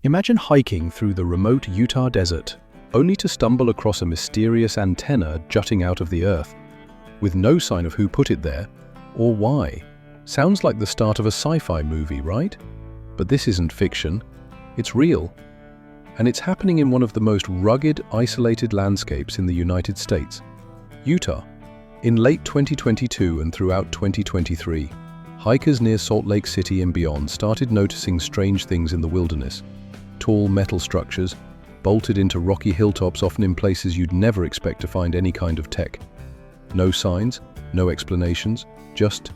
Imagine hiking through the remote Utah desert, only to stumble across a mysterious antenna jutting out of the earth, with no sign of who put it there or why. Sounds like the start of a sci-fi movie, right? But this isn't fiction, it's real. And it's happening in one of the most rugged, isolated landscapes in the United States, Utah. In late 2022 and throughout 2023, hikers near Salt Lake City and beyond started noticing strange things in the wilderness. Tall metal structures, bolted into rocky hilltops, often in places you'd never expect to find any kind of tech. No signs, no explanations, just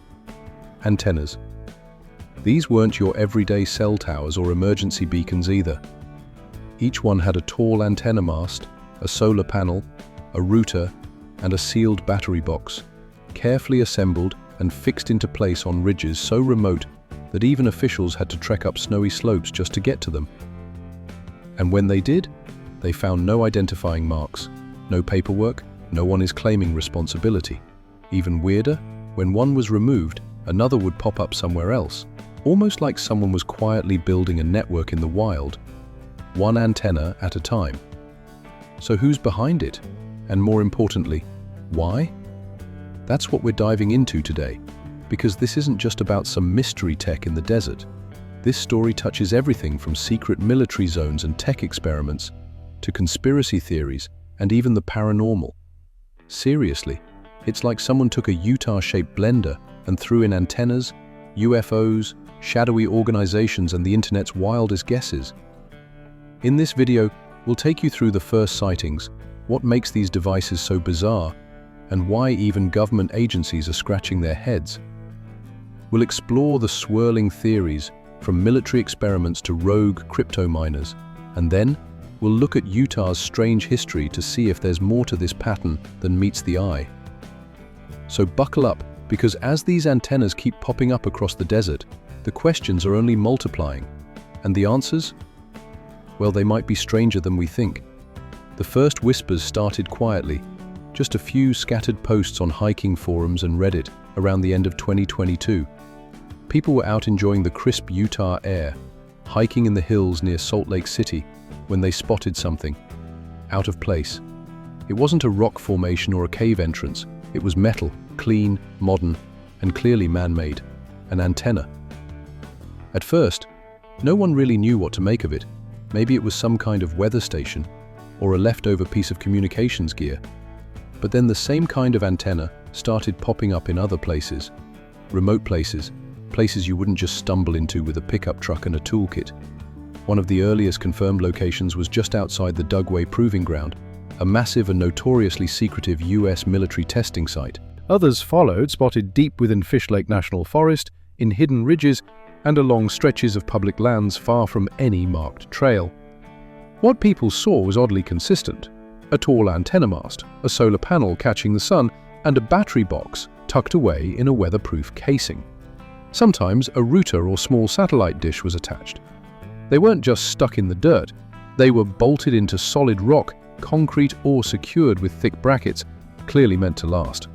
antennas. These weren't your everyday cell towers or emergency beacons either. Each one had a tall antenna mast, a solar panel, a router, and a sealed battery box, carefully assembled and fixed into place on ridges so remote that even officials had to trek up snowy slopes just to get to them. And when they did, they found no identifying marks, no paperwork, no one is claiming responsibility. Even weirder, when one was removed, another would pop up somewhere else, almost like someone was quietly building a network in the wild, one antenna at a time. So who's behind it? And more importantly, why? That's what we're diving into today, because this isn't just about some mystery tech in the desert. This story touches everything from secret military zones and tech experiments to conspiracy theories and even the paranormal. Seriously, it's like someone took a Utah-shaped blender and threw in antennas, UFOs, shadowy organizations, and the internet's wildest guesses. In this video, we'll take you through the first sightings, what makes these devices so bizarre, and why even government agencies are scratching their heads. We'll explore the swirling theories, from military experiments to rogue crypto miners, and then we'll look at Utah's strange history to see if there's more to this pattern than meets the eye. So buckle up, because as these antennas keep popping up across the desert, the questions are only multiplying. And the answers? Well, they might be stranger than we think. The first whispers started quietly, just a few scattered posts on hiking forums and Reddit around the end of 2022. People were out enjoying the crisp Utah air, hiking in the hills near Salt Lake City, when they spotted something out of place. It wasn't a rock formation or a cave entrance. It was metal, clean, modern, and clearly man-made, an antenna. At first, no one really knew what to make of it. Maybe it was some kind of weather station or a leftover piece of communications gear. But then the same kind of antenna started popping up in other places, remote places you wouldn't just stumble into with a pickup truck and a toolkit. One of the earliest confirmed locations was just outside the Dugway Proving Ground, a massive and notoriously secretive US military testing site. Others followed, spotted deep within Fish Lake National Forest, in hidden ridges, and along stretches of public lands far from any marked trail. What people saw was oddly consistent: a tall antenna mast, a solar panel catching the sun, and a battery box tucked away in a weatherproof casing. Sometimes a router or small satellite dish was attached. They weren't just stuck in the dirt, they were bolted into solid rock, concrete, or secured with thick brackets, clearly meant to last.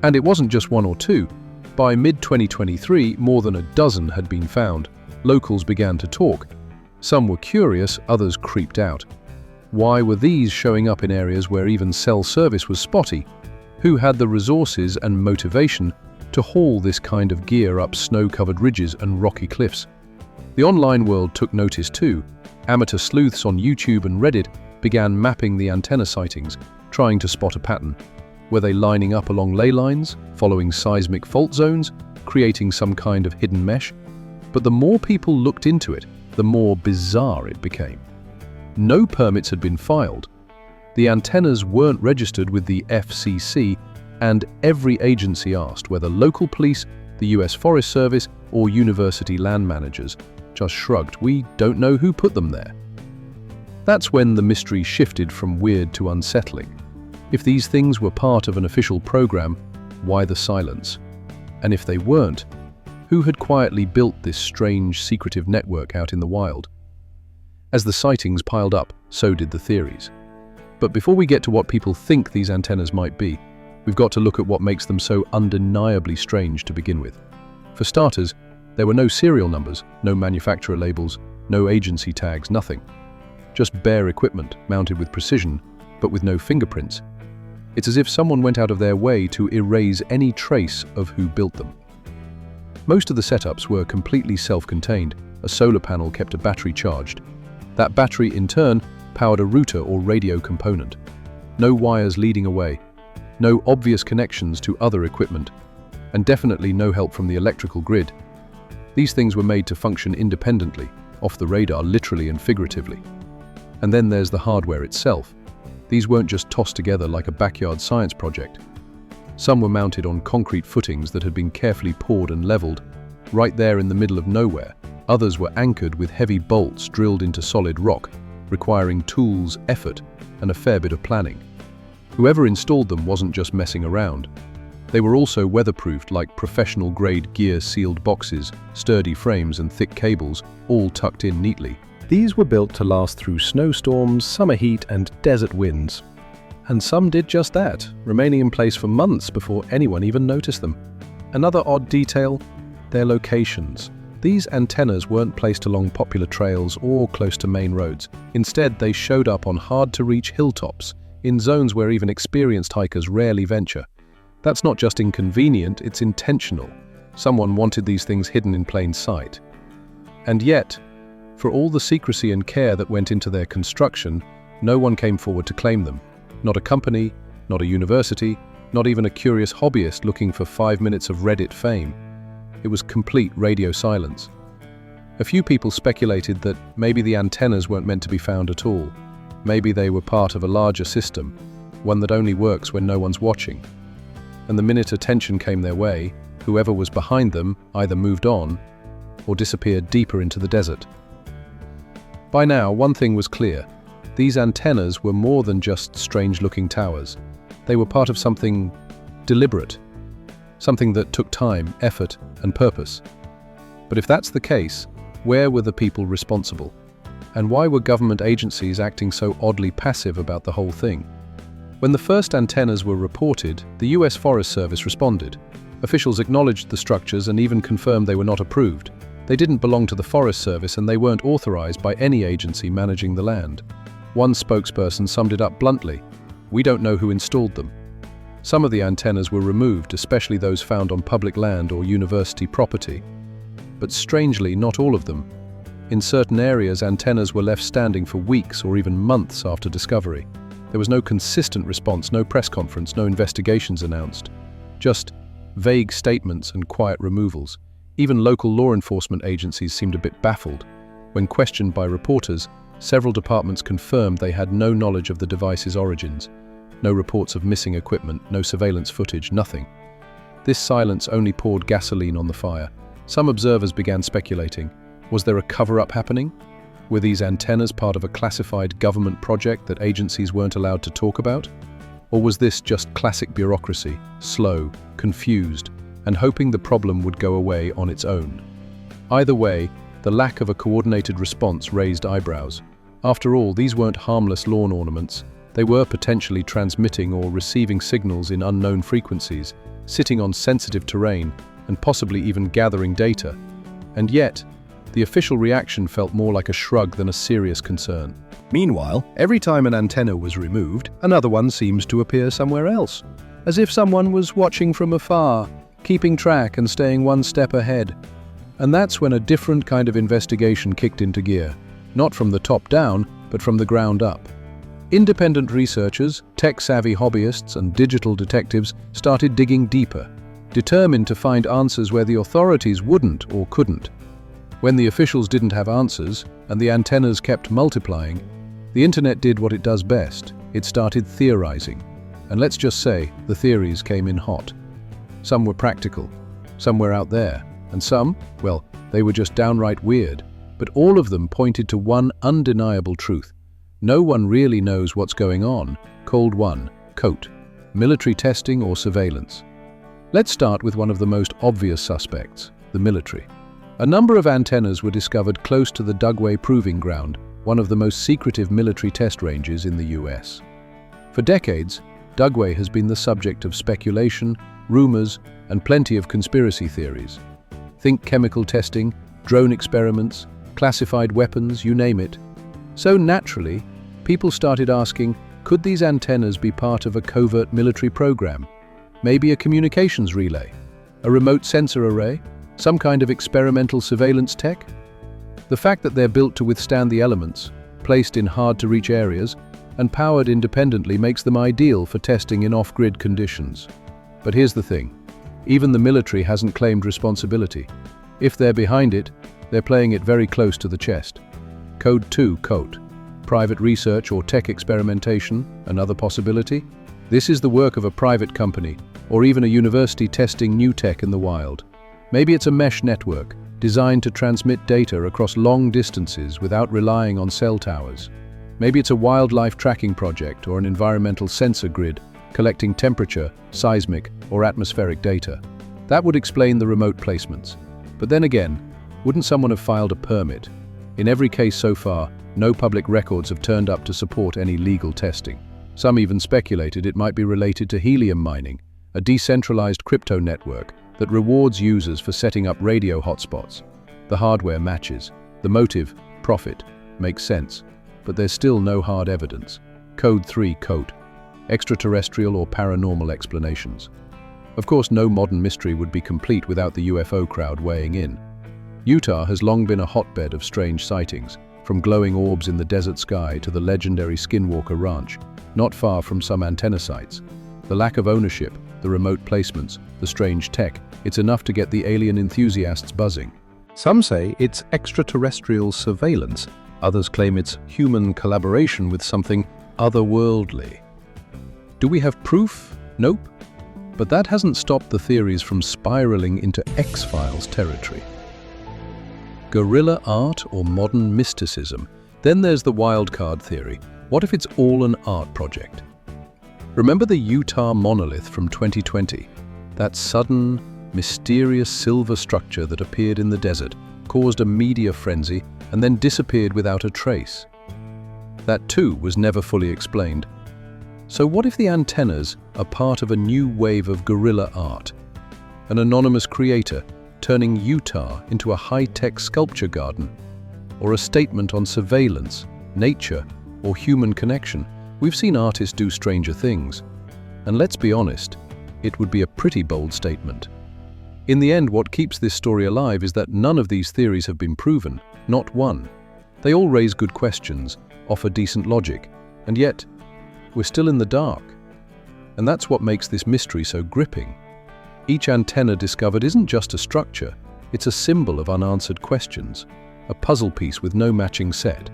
And it wasn't just one or two. By mid-2023, more than a dozen had been found. Locals began to talk. Some were curious, others creeped out. Why were these showing up in areas where even cell service was spotty? Who had the resources and motivation to haul this kind of gear up snow-covered ridges and rocky cliffs? The online world took notice too. Amateur sleuths on YouTube and Reddit began mapping the antenna sightings, trying to spot a pattern. Were they lining up along ley lines, following seismic fault zones, creating some kind of hidden mesh? But the more people looked into it, the more bizarre it became. No permits had been filed. The antennas weren't registered with the FCC, and every agency asked, whether local police, the US Forest Service, or university land managers, just shrugged. We don't know who put them there. That's when the mystery shifted from weird to unsettling. If these things were part of an official program, why the silence? And if they weren't, who had quietly built this strange, secretive network out in the wild? As the sightings piled up, so did the theories. But before we get to what people think these antennas might be, we've got to look at what makes them so undeniably strange to begin with. For starters, there were no serial numbers, no manufacturer labels, no agency tags, nothing. Just bare equipment, mounted with precision, but with no fingerprints. It's as if someone went out of their way to erase any trace of who built them. Most of the setups were completely self-contained. A solar panel kept a battery charged. That battery, in turn, powered a router or radio component. No wires leading away. No obvious connections to other equipment. And definitely no help from the electrical grid. These things were made to function independently, off the radar literally and figuratively. And then there's the hardware itself. These weren't just tossed together like a backyard science project. Some were mounted on concrete footings that had been carefully poured and leveled, right there in the middle of nowhere. Others were anchored with heavy bolts drilled into solid rock, requiring tools, effort, and a fair bit of planning. Whoever installed them wasn't just messing around. They were also weatherproofed like professional-grade gear-sealed boxes, sturdy frames and thick cables, all tucked in neatly. These were built to last through snowstorms, summer heat, and desert winds. And some did just that, remaining in place for months before anyone even noticed them. Another odd detail, their locations. These antennas weren't placed along popular trails or close to main roads. Instead, they showed up on hard-to-reach hilltops, in zones where even experienced hikers rarely venture. That's not just inconvenient, it's intentional. Someone wanted these things hidden in plain sight. And yet, for all the secrecy and care that went into their construction, no one came forward to claim them. Not a company, not a university, not even a curious hobbyist looking for 5 minutes of Reddit fame. It was complete radio silence. A few people speculated that maybe the antennas weren't meant to be found at all. Maybe they were part of a larger system, one that only works when no one's watching. And the minute attention came their way, whoever was behind them either moved on or disappeared deeper into the desert. By now, one thing was clear. These antennas were more than just strange-looking towers. They were part of something deliberate, something that took time, effort, and purpose. But if that's the case, where were the people responsible? And why were government agencies acting so oddly passive about the whole thing? When the first antennas were reported, the US Forest Service responded. Officials acknowledged the structures and even confirmed they were not approved. They didn't belong to the Forest Service and they weren't authorized by any agency managing the land. One spokesperson summed it up bluntly: "We don't know who installed them." Some of the antennas were removed, especially those found on public land or university property. But strangely, not all of them. In certain areas, antennas were left standing for weeks or even months after discovery. There was no consistent response, no press conference, no investigations announced. Just vague statements and quiet removals. Even local law enforcement agencies seemed a bit baffled. When questioned by reporters, several departments confirmed they had no knowledge of the device's origins. No reports of missing equipment, no surveillance footage, nothing. This silence only poured gasoline on the fire. Some observers began speculating. Was there a cover-up happening? Were these antennas part of a classified government project that agencies weren't allowed to talk about? Or was this just classic bureaucracy, slow, confused, and hoping the problem would go away on its own? Either way, the lack of a coordinated response raised eyebrows. After all, these weren't harmless lawn ornaments. They were potentially transmitting or receiving signals in unknown frequencies, sitting on sensitive terrain, and possibly even gathering data. And yet, the official reaction felt more like a shrug than a serious concern. Meanwhile, every time an antenna was removed, another one seems to appear somewhere else, as if someone was watching from afar, keeping track and staying one step ahead. And that's when a different kind of investigation kicked into gear, not from the top down, but from the ground up. Independent researchers, tech-savvy hobbyists, and digital detectives started digging deeper, determined to find answers where the authorities wouldn't or couldn't. When the officials didn't have answers, and the antennas kept multiplying, the internet did what it does best. It started theorizing. And let's just say, the theories came in hot. Some were practical, some were out there, and some, well, they were just downright weird. But all of them pointed to one undeniable truth. No one really knows what's going on. Cold one, COAT, military testing or surveillance. Let's start with one of the most obvious suspects, the military. A number of antennas were discovered close to the Dugway Proving Ground, one of the most secretive military test ranges in the US. For decades, Dugway has been the subject of speculation, rumors, and plenty of conspiracy theories. Think chemical testing, drone experiments, classified weapons, you name it. So naturally, people started asking, could these antennas be part of a covert military program? Maybe a communications relay, a remote sensor array, some kind of experimental surveillance tech? The fact that they're built to withstand the elements, placed in hard-to-reach areas, and powered independently makes them ideal for testing in off-grid conditions. But here's the thing, even the military hasn't claimed responsibility. If they're behind it, they're playing it very close to the chest. Code 2, private research or tech experimentation, another possibility? This is the work of a private company, or even a university testing new tech in the wild. Maybe it's a mesh network, designed to transmit data across long distances without relying on cell towers. Maybe it's a wildlife tracking project or an environmental sensor grid, collecting temperature, seismic, or atmospheric data. That would explain the remote placements. But then again, wouldn't someone have filed a permit? In every case so far, no public records have turned up to support any legal testing. Some even speculated it might be related to helium mining, a decentralized crypto network that rewards users for setting up radio hotspots. The hardware matches. The motive, profit, makes sense. But there's still no hard evidence. Code 3, extraterrestrial or paranormal explanations. Of course, no modern mystery would be complete without the UFO crowd weighing in. Utah has long been a hotbed of strange sightings, from glowing orbs in the desert sky to the legendary Skinwalker Ranch, not far from some antenna sites. The lack of ownership, the remote placements, the strange tech, it's enough to get the alien enthusiasts buzzing. Some say it's extraterrestrial surveillance. Others claim it's human collaboration with something otherworldly. Do we have proof? Nope. But that hasn't stopped the theories from spiraling into X-Files territory. Guerrilla art or modern mysticism? Then there's the wildcard theory. What if it's all an art project? Remember the Utah monolith from 2020? That sudden, mysterious silver structure that appeared in the desert, caused a media frenzy, and then disappeared without a trace. That too was never fully explained. So what if the antennas are part of a new wave of guerrilla art? An anonymous creator turning Utah into a high-tech sculpture garden? Or a statement on surveillance, nature, or human connection? We've seen artists do stranger things. And let's be honest, it would be a pretty bold statement. In the end, what keeps this story alive is that none of these theories have been proven, not one. They all raise good questions, offer decent logic, and yet, we're still in the dark. And that's what makes this mystery so gripping. Each antenna discovered isn't just a structure, it's a symbol of unanswered questions, a puzzle piece with no matching set.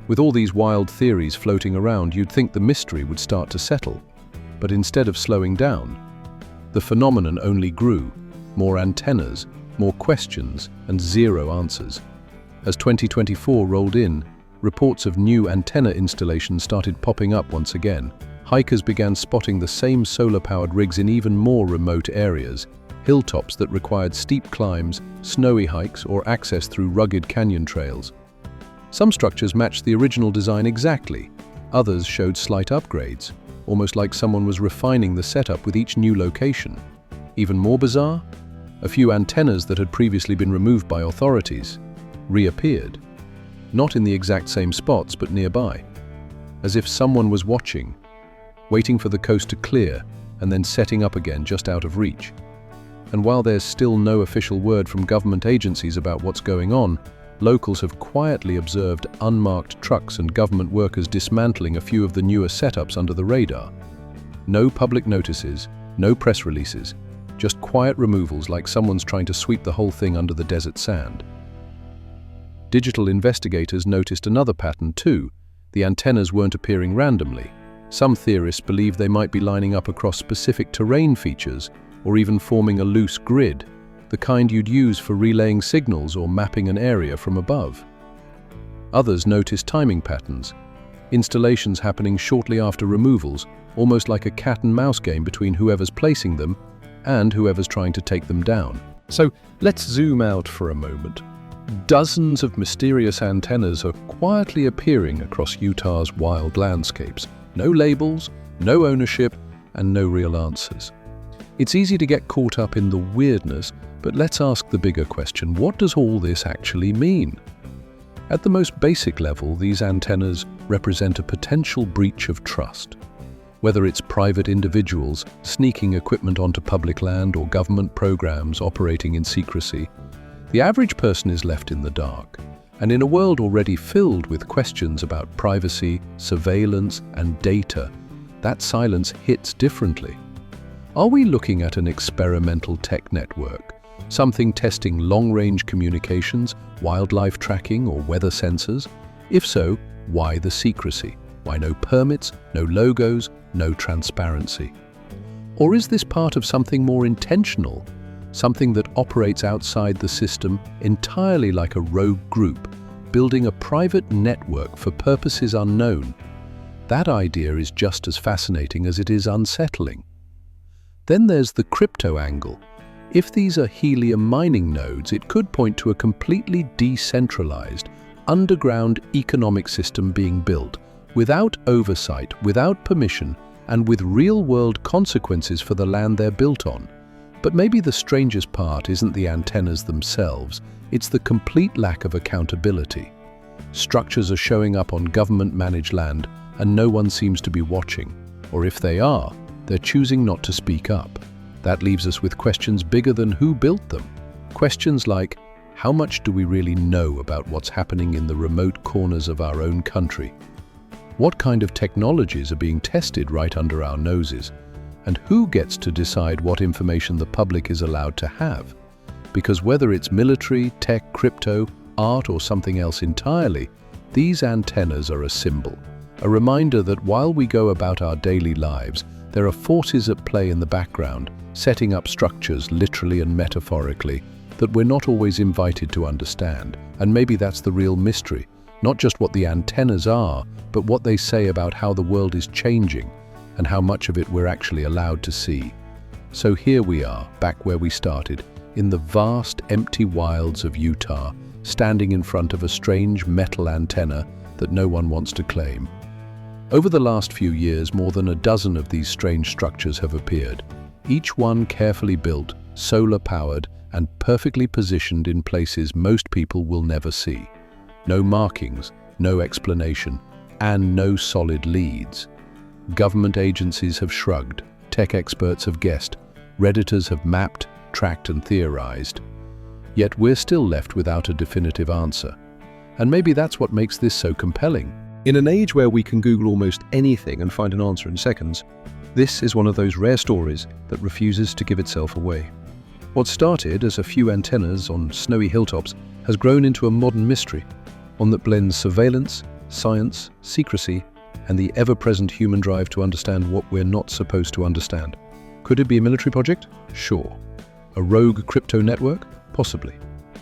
With all these wild theories floating around, you'd think the mystery would start to settle. But instead of slowing down, the phenomenon only grew. More antennas, more questions, and zero answers. As 2024 rolled in, reports of new antenna installations started popping up once again. Hikers began spotting the same solar-powered rigs in even more remote areas, hilltops that required steep climbs, snowy hikes, or access through rugged canyon trails. Some structures matched the original design exactly. Others showed slight upgrades, almost like someone was refining the setup with each new location. Even more bizarre, a few antennas that had previously been removed by authorities reappeared, not in the exact same spots but nearby, as if someone was watching, waiting for the coast to clear and then setting up again just out of reach. And while there's still no official word from government agencies about what's going on, locals have quietly observed unmarked trucks and government workers dismantling a few of the newer setups under the radar. No public notices, no press releases, just quiet removals like someone's trying to sweep the whole thing under the desert sand. Digital investigators noticed another pattern too. The antennas weren't appearing randomly. Some theorists believe they might be lining up across specific terrain features or even forming a loose grid, the kind you'd use for relaying signals or mapping an area from above. Others noticed timing patterns, installations happening shortly after removals, almost like a cat-and-mouse game between whoever's placing them and whoever's trying to take them down. So let's zoom out for a moment. Dozens of mysterious antennas are quietly appearing across Utah's wild landscapes. No labels, no ownership, and no real answers. It's easy to get caught up in the weirdness, but let's ask the bigger question: what does all this actually mean? At the most basic level, these antennas represent a potential breach of trust. Whether it's private individuals sneaking equipment onto public land or government programs operating in secrecy, the average person is left in the dark. And in a world already filled with questions about privacy, surveillance, and data, that silence hits differently. Are we looking at an experimental tech network? Something testing long-range communications, wildlife tracking, or weather sensors? If so, why the secrecy? Why no permits, no logos, no transparency? Or is this part of something more intentional? Something that operates outside the system entirely like a rogue group, building a private network for purposes unknown? That idea is just as fascinating as it is unsettling. Then there's the crypto angle. If these are helium mining nodes, it could point to a completely decentralized, underground economic system being built, without oversight, without permission, and with real-world consequences for the land they're built on. But maybe the strangest part isn't the antennas themselves, it's the complete lack of accountability. Structures are showing up on government-managed land, and no one seems to be watching. Or if they are, they're choosing not to speak up. That leaves us with questions bigger than who built them. Questions like, how much do we really know about what's happening in the remote corners of our own country? What kind of technologies are being tested right under our noses? And who gets to decide what information the public is allowed to have? Because whether it's military, tech, crypto, art, or something else entirely, these antennas are a symbol, a reminder that while we go about our daily lives, there are forces at play in the background, setting up structures, literally and metaphorically, that we're not always invited to understand. And maybe that's the real mystery, not just what the antennas are, but what they say about how the world is changing and how much of it we're actually allowed to see. So here we are, back where we started, in the vast, empty wilds of Utah, standing in front of a strange metal antenna that no one wants to claim. Over the last few years, more than a dozen of these strange structures have appeared, each one carefully built, solar-powered, and perfectly positioned in places most people will never see. No markings, no explanation, and no solid leads. Government agencies have shrugged, tech experts have guessed, Redditors have mapped, tracked, and theorized. Yet we're still left without a definitive answer. And maybe that's what makes this so compelling. In an age where we can Google almost anything and find an answer in seconds, this is one of those rare stories that refuses to give itself away. What started as a few antennas on snowy hilltops has grown into a modern mystery, one that blends surveillance, science, secrecy, and the ever-present human drive to understand what we're not supposed to understand. Could it be a military project? Sure. A rogue crypto network? Possibly.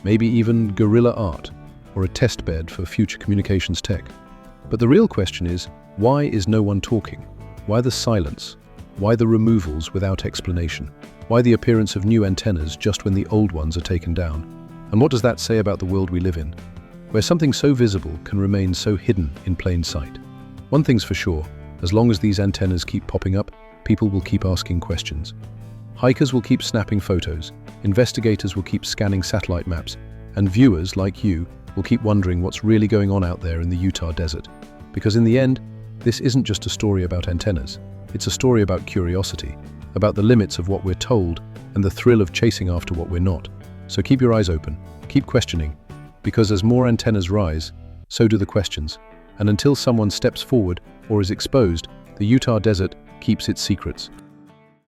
Maybe even guerrilla art, or a test bed for future communications tech. But the real question is, why is no one talking? Why the silence? Why the removals without explanation? Why the appearance of new antennas just when the old ones are taken down? And what does that say about the world we live in, where something so visible can remain so hidden in plain sight? One thing's for sure, as long as these antennas keep popping up, people will keep asking questions. Hikers will keep snapping photos, investigators will keep scanning satellite maps, and viewers like you will keep wondering what's really going on out there in the Utah desert. Because in the end, this isn't just a story about antennas. It's a story about curiosity, about the limits of what we're told and the thrill of chasing after what we're not. So keep your eyes open, keep questioning, because as more antennas rise, so do the questions. And until someone steps forward or is exposed, the Utah desert keeps its secrets.